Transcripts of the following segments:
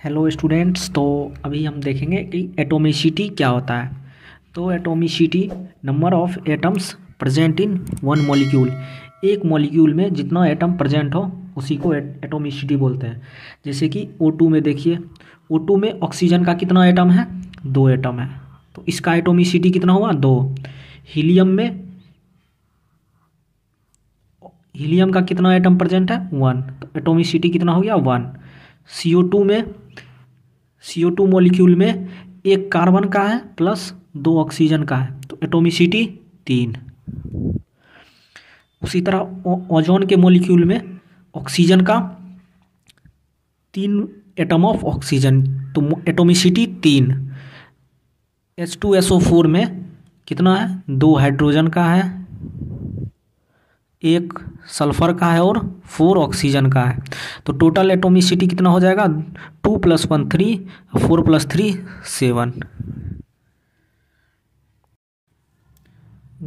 Hello students. तो अभी हम देखेंगे कि एटोमिसिटी क्या होता है। तो atomicity number of atoms present in one molecule. एक मॉलिक्यूल में जितना एटम प्रेजेंट हो उसी को एटोमिसिटी बोलते हैं। जैसे कि O2 में देखिए, O2 में ऑक्सीजन का कितना एटम है? 2 एटम है, तो इसका एटोमिसिटी कितना हुआ? 2। हीलियम का कितना एटम प्रेजेंट है? 1, तो एटोमिसिटी कितना हो गया? 1। CO2 मॉलिक्यूल में एक कार्बन का है प्लस 2 ऑक्सीजन का है, तो एटोमिसिटी 3। उसी तरह ओजोन के मॉलिक्यूल में ऑक्सीजन का 3 एटम ऑफ ऑक्सीजन, तो एटोमिसिटी 3। H2SO4 में कितना है? 2 हाइड्रोजन का है, 1 सल्फर का है और 4 ऑक्सीजन का है, तो टोटल एटोमिसिटी कितना हो जाएगा? 2 + 1 3, 4 + 3 7।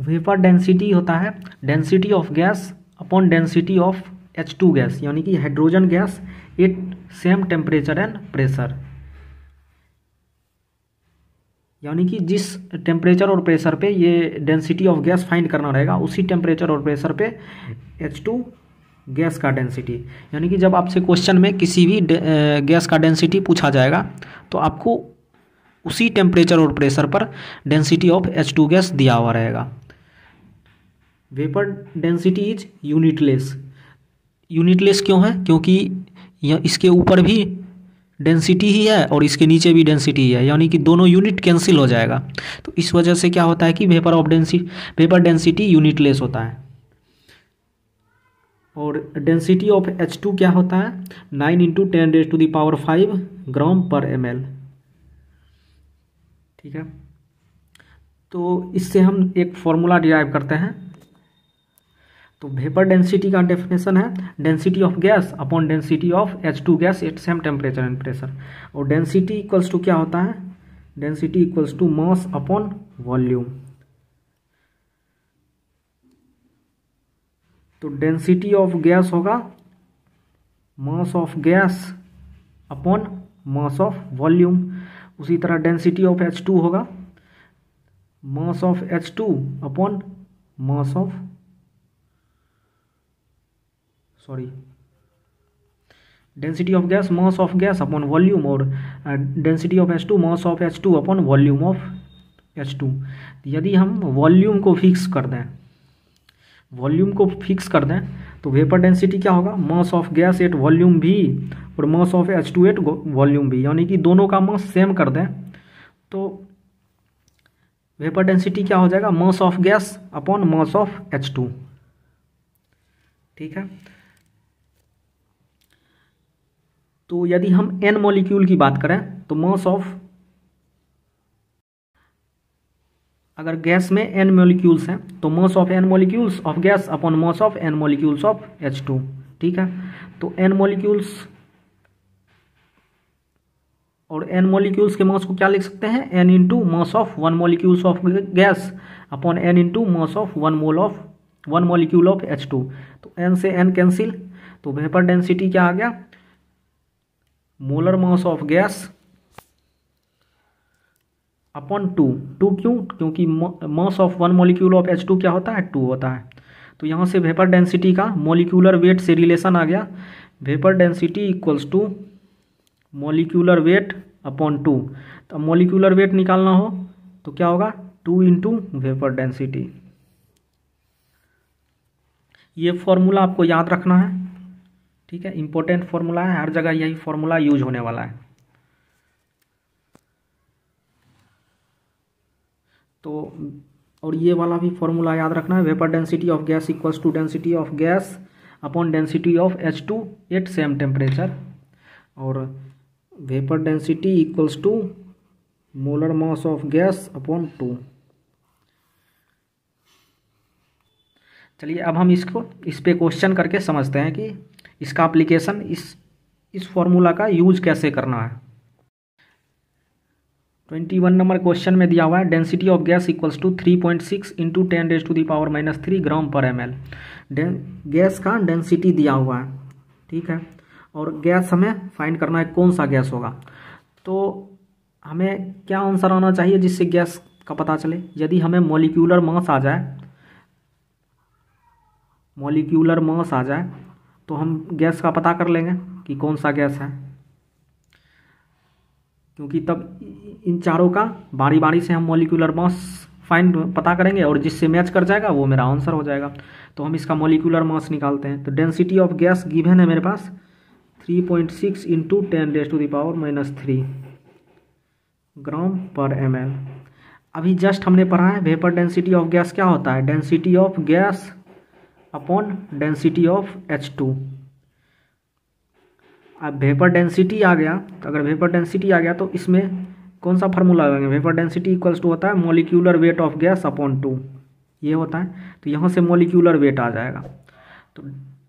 वेपर डेंसिटी होता है density of gas upon density of H2 gas, यानी कि hydrogen gas at same temperature and pressure. यानी कि जिस टेम्परेचर और प्रेशर पे ये डेंसिटी ऑफ गैस फाइंड करना रहेगा, उसी टेम्परेचर और प्रेशर पे H2 गैस का डेंसिटी। यानी कि जब आपसे क्वेश्चन में किसी भी गैस का डेंसिटी पूछा जाएगा तो आपको उसी टेम्परेचर और प्रेशर पर डेंसिटी ऑफ H2 गैस दिया हुआ रहेगा। Vapour density is unitless. Unitless क्यों है? क्योंकि इसके ऊपर भी डेंसिटी ही है और इसके नीचे भी डेंसिटी ही है, यानी कि दोनों यूनिट कैंसिल हो जाएगा। तो इस वजह से क्या होता है कि वेपर डेंसिटी यूनिटलेस होता है। और डेंसिटी ऑफ H2 क्या होता है? 9 × 10⁵ ग्राम पर ml। ठीक है, तो इससे हम एक फॉर्मूला डिराइव करते हैं। तो वेपर डेंसिटी का डेफिनेशन है density of gas upon density of H2 gas at same temperature and pressure. और डेंसिटी इक्वल्स टू क्या होता है? Density equals to mass upon volume. तो डेंसिटी ऑफ गैस होगा mass of gas upon mass of volume. उसी तरह density of H2 होगा mass of H2 upon mass of density of gas mass of gas upon volume, और density of H2 mass of H2 upon volume of H2। यदि हम volume को fix कर दें तो वेपर डेंसिटी क्या होगा? Mass of gas at volume भी और मास ऑफ H2 एट वॉल्यूम भी, यानी कि दोनों का मास सेम कर दें तो वेपर डेंसिटी क्या हो जाएगा? मास of gas upon mass of H2। ठीक है, तो यदि हम n मॉलिक्यूल की बात करें तो अगर गैस में n मॉलिक्यूल्स हैं तो mass of n molecules of gas upon mass of n molecules of H2। ठीक है, तो n मॉलिक्यूल्स और n मॉलिक्यूल्स के मास को क्या लिख सकते हैं? n × mass of 1 molecules of gas upon n × mass of 1 molecule of H2। तो n से n कैंसिल, तो वेपर डेंसिटी क्या आ गया? Molar mass of gas upon 2 क्यों? क्योंकि mass of 1 molecule of H2 क्या होता है? 2 होता है। तो यहाँ से वेपर डेंसिटी का मॉलिक्यूलर वेट से रिलेशन आ गया। Vapour density equals to molecular weight upon 2। तो मॉलिक्यूलर वेट निकालना हो तो क्या होगा? 2 × वेपर डेंसिटी। ये फॉर्मूला आपको याद रखना है। ठीक है, इंपॉर्टेंट फॉर्मूला है, हर जगह यही फॉर्मूला यूज होने वाला है। तो और ये वाला भी फॉर्मूला याद रखना है। Vapour density of gas equals to density of gas upon density of H2 at same temperature, और vapour density equals to molar mass of gas upon 2। चलिए अब हम इस पे क्वेश्चन करके समझते हैं कि इसका एप्लीकेशन इस फॉर्मूला का यूज कैसे करना है। 21 नंबर क्वेश्चन में दिया हुआ है density of gas equals to 3.6 × 10⁻³ gram पर ml। गैस का डेंसिटी दिया हुआ है। ठीक है, और गैस हमें फाइंड करना है कौन सा गैस होगा। तो हमें क्या आंसर आना चाहिए जिससे गैस का पता चले। यदि हमें मॉलिक्यूलर मास आ जाए, मॉलिक्यूलर मास आ जाए तो हम गैस का पता कर लेंगे कि कौन सा गैस है, क्योंकि तब इन चारों का बारी बारी से हम मॉलिक्यूलर मास फाइंड पता करेंगे और जिससे मैच कर जाएगा वो मेरा आंसर हो जाएगा। तो हम इसका मॉलिक्यूलर मास निकालते हैं। तो डेंसिटी ऑफ गैस गिवन है मेरे पास 3.6 इंटू 10⁻³ ग्राम पर ml। अभी जस्ट हमने पढ़ा है वेपर डेंसिटी ऑफ गैस क्या होता है, density of gas upon density of H2। अब वेपर डेंसिटी आ गया, तो अगर वेपर डेंसिटी आ गया तो इसमें कौन सा फार्मूला लगाएंगे, वेपर डेंसिटी इक्वल्स टू होता है molecular weight of gas upon 2, ये होता है। तो यहाँ से मॉलिक्यूलर वेट आ जाएगा। तो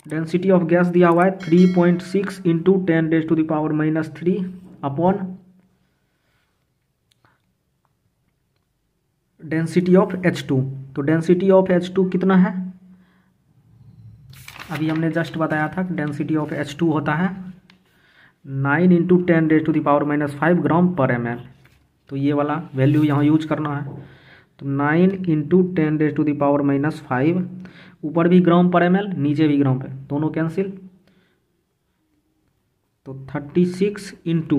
डेंसिटी ऑफ गैस दिया हुआ है 3.6 into 10⁻³ upon density of H2। तो डेंसिटी ऑफ H2 कितना है, अभी हमने जस्ट बताया था कि डेंसिटी ऑफ H2 होता है 9 इंटू 10⁻⁵ ग्राम पर ml। तो ये वाला वैल्यू यहाँ यूज करना है। तो 9 इंटू 10⁻⁵, ऊपर भी ग्राम पर ml, नीचे भी ग्राम पे, दोनों कैंसिल। तो 36 इंटू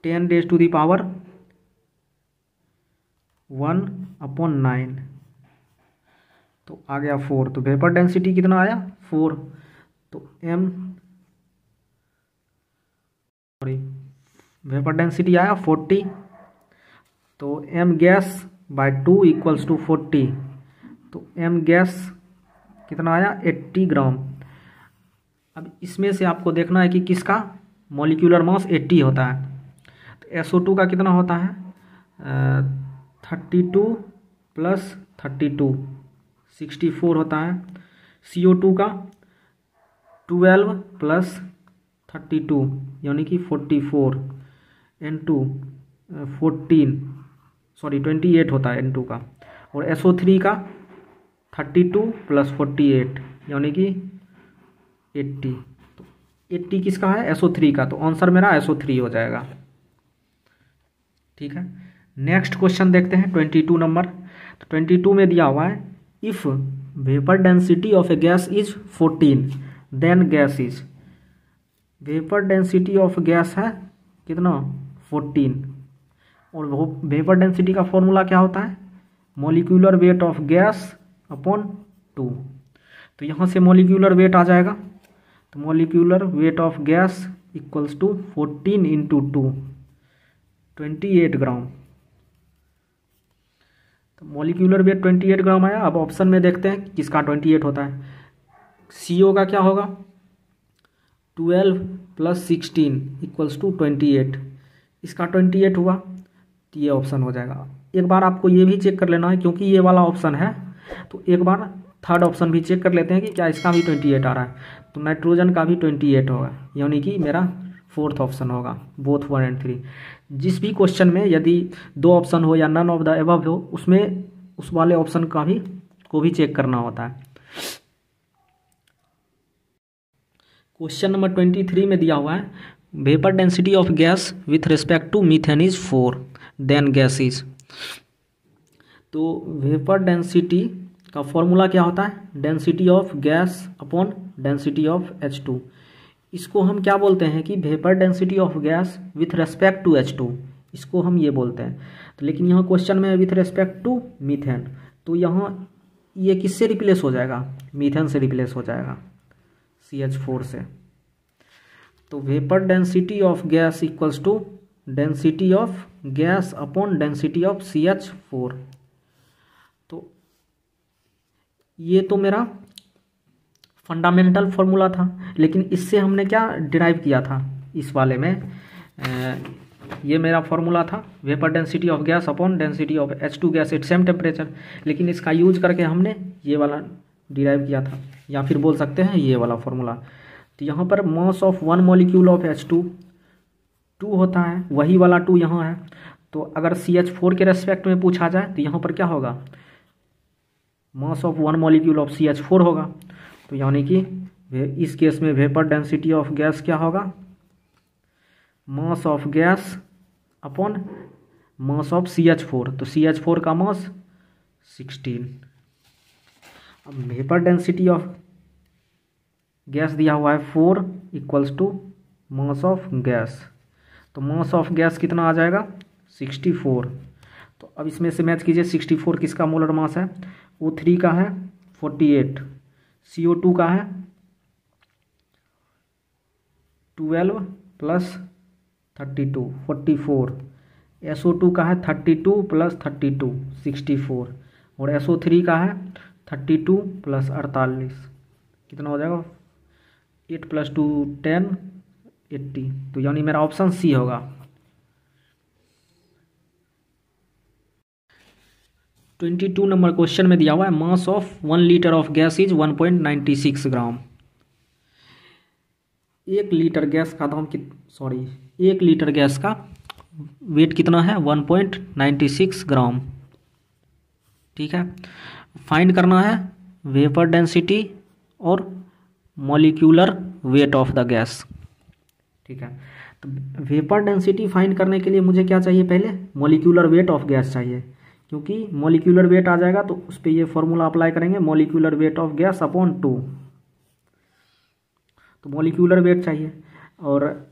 10⁻⁴ तो आ गया 4। तो वेपर डेंसिटी कितना आया 4। तो वेपर डेंसिटी आया 40। तो m gas by 2 equals to 40। तो m गैस कितना आया 80 ग्राम। अब इसमें से आपको देखना है कि किसका मॉलिक्यूलर मास 80 होता है। तो SO2 का कितना होता है 32 प्लस 32 64 होता है। CO2 का 12 प्लस 32 यानी कि 44। N2 28 होता है N2 का। और SO3 का 32 प्लस 48 यानी कि 80। तो 80 किसका है SO3 का। तो आंसर मेरा SO3 हो जाएगा। ठीक है, नेक्स्ट क्वेश्चन देखते हैं 22 नंबर। तो 22 में दिया हुआ है if vapour density of a gas is 14 then gas is. Vapour density of gas है कितना 14 और वेपर डेंसिटी का फॉर्मूला क्या होता है molecular weight of gas upon 2। तो यहाँ से मॉलिक्यूलर वेट आ जाएगा। तो molecular weight of gas equals to 14 into 2 28 gram. तो मॉलिक्यूलर वेट 28 ग्राम आया। अब ऑप्शन में देखते हैं किसका 28 होता है। CO का क्या होगा 12 प्लस 16 इक्वल्स टू 28। इसका 28 हुआ तो ये ऑप्शन हो जाएगा। एक बार आपको ये भी चेक कर लेना है क्योंकि ये वाला ऑप्शन है, तो एक बार थर्ड ऑप्शन भी चेक कर लेते हैं कि क्या इसका भी 28 आ रहा है। तो नाइट्रोजन का भी 28 होगा यानी कि मेरा फोर्थ ऑप्शन होगा बोथ 1 एंड 3। जिस भी क्वेश्चन में यदि 2 ऑप्शन हो या नन ऑफ द एबव हो उसमें उस वाले ऑप्शन का भी चेक करना होता है। क्वेश्चन नंबर 23 में दिया हुआ है vapour density of gas with respect to methane is 4 then gas is. तो वेपर डेंसिटी का फॉर्मूला क्या होता है density of gas upon density of H2। इसको हम क्या बोलते हैं कि vapour density of gas with respect to H2, इसको हम ये बोलते हैं। तो लेकिन यहाँ क्वेश्चन में विथ रेस्पेक्ट टू मीथेन, तो यहाँ ये किससे रिप्लेस हो जाएगा मीथेन से रिप्लेस हो जाएगा CH4 से। तो vapour density of gas equals to density of gas upon density of CH4। तो ये तो मेरा फंडामेंटल फॉर्मूला था, लेकिन इससे हमने क्या डिराइव किया था इस वाले में ये मेरा फॉर्मूला था vapour density of gas upon density of H2 gas at same temperature, लेकिन इसका यूज करके हमने ये वाला डिराइव किया था या फिर बोल सकते हैं ये वाला फॉर्मूला। तो यहाँ पर mass of 1 molecule of H2 2 होता है, वही वाला 2 यहाँ है। तो अगर CH4 के रेस्पेक्ट में पूछा जाए तो यहाँ पर क्या होगा mass of 1 molecule of CH4 होगा। तो यानी कि इस केस में वेपर डेंसिटी ऑफ गैस क्या होगा, mass of gas upon mass of CH4। तो CH4 का मास 16। अब वेपर डेंसिटी ऑफ गैस दिया हुआ है 4 equals to mass of gas. तो मास ऑफ गैस कितना आ जाएगा 64। तो अब इसमें से मैच कीजिए 64 किसका मोलर मास है, O3 का है 48, CO2 का है 12 प्लस 32 44, SO2 का है 32 प्लस 32 64, और SO3 का है 32 प्लस 48 कितना हो जाएगा 8 प्लस 2 10 80। तो यानी मेरा ऑप्शन सी होगा। 22 नंबर क्वेश्चन में दिया हुआ है mass of 1 litre of gas is 1.96 gram. 1 litre gas का दाम 1 लीटर गैस का वेट कितना है 1.96 ग्राम। ठीक है, फाइंड करना है वेपर डेंसिटी और molecular weight of the gas. ठीक है, तो वेपर डेंसिटी फाइंड करने के लिए मुझे क्या चाहिए, पहले मॉलिक्यूलर वेट ऑफ गैस चाहिए, क्योंकि मॉलिक्यूलर वेट आ जाएगा तो उस पर ये फॉर्मूला अप्लाई करेंगे molecular weight of gas upon 2। तो मॉलिक्यूलर वेट चाहिए, और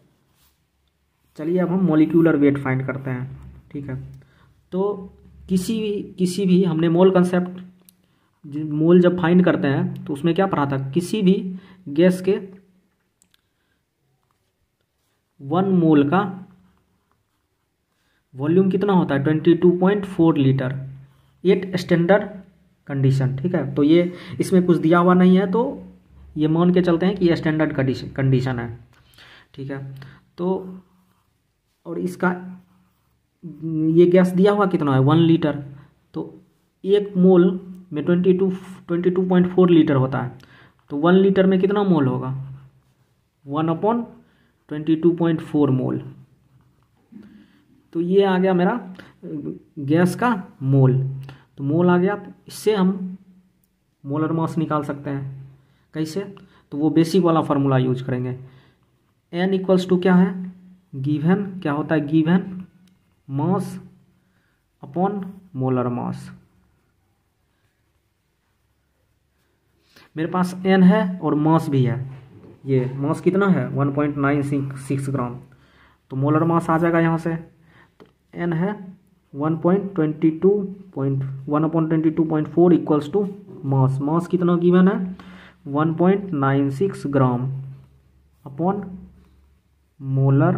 चलिए अब हम मॉलिक्यूलर वेट फाइंड करते हैं। ठीक है, तो किसी भी हमने मोल कंसेप्ट मोल जब फाइंड करते हैं तो उसमें क्या पढ़ा था, किसी भी गैस के 1 मोल का वॉल्यूम कितना होता है 22.4 लीटर एट स्टैंडर्ड कंडीशन। ठीक है, तो ये इसमें कुछ दिया हुआ नहीं है, तो ये मान के चलते हैं कि ये स्टैंडर्ड कंडीशन है। ठीक है, तो और इसका ये गैस दिया हुआ कितना है 1 लीटर, तो 1 मोल में 22.4 लीटर होता है, तो 1 लीटर में कितना मोल होगा 1/22.4 मोल। तो ये आ गया मेरा गैस का मोल। तो मोल आ गया, तो इससे हम मोलर मास निकाल सकते हैं। कैसे, तो वो बेसिक वाला फार्मूला यूज करेंगे। N इक्वल्स टू क्या है, गिवन क्या होता है, given mass upon molar mass. मेरे पास N है और मास भी है, ये मास कितना है 1.96 ग्राम, तो मोलर मास आ जाएगा यहाँ से। तो N है 1.22.4 इक्वल्स टू मास कितना गिवन है 1.96 ग्राम अपॉन मोलर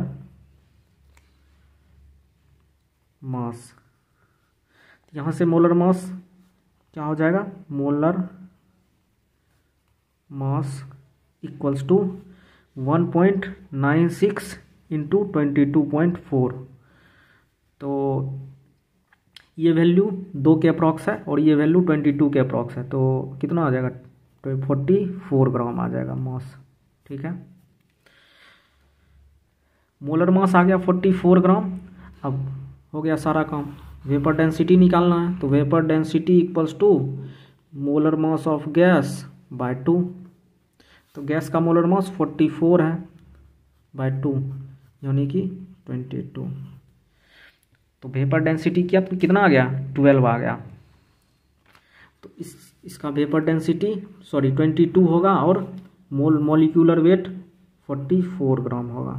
मास। यहाँ से मोलर मास क्या हो जाएगा, molar mass equals to 1.96 into 22.4। तो ये वैल्यू 2 के अप्रॉक्स है और ये वैल्यू 22 के अप्रॉक्स है, तो कितना आ जाएगा 44 ग्राम आ जाएगा मास। ठीक है, मोलर मास आ गया 44 ग्राम। अब हो गया सारा काम, वेपर डेंसिटी निकालना है, तो vapour density equals to molar mass of gas by 2। तो गैस का मोलर मास 44 है बाय 2 यानी कि 22। तो वेपर डेंसिटी क्या कितना आ गया 12 आ गया। तो इसका वेपर डेंसिटी 22 होगा और मॉलिक्यूलर वेट 44 ग्राम होगा।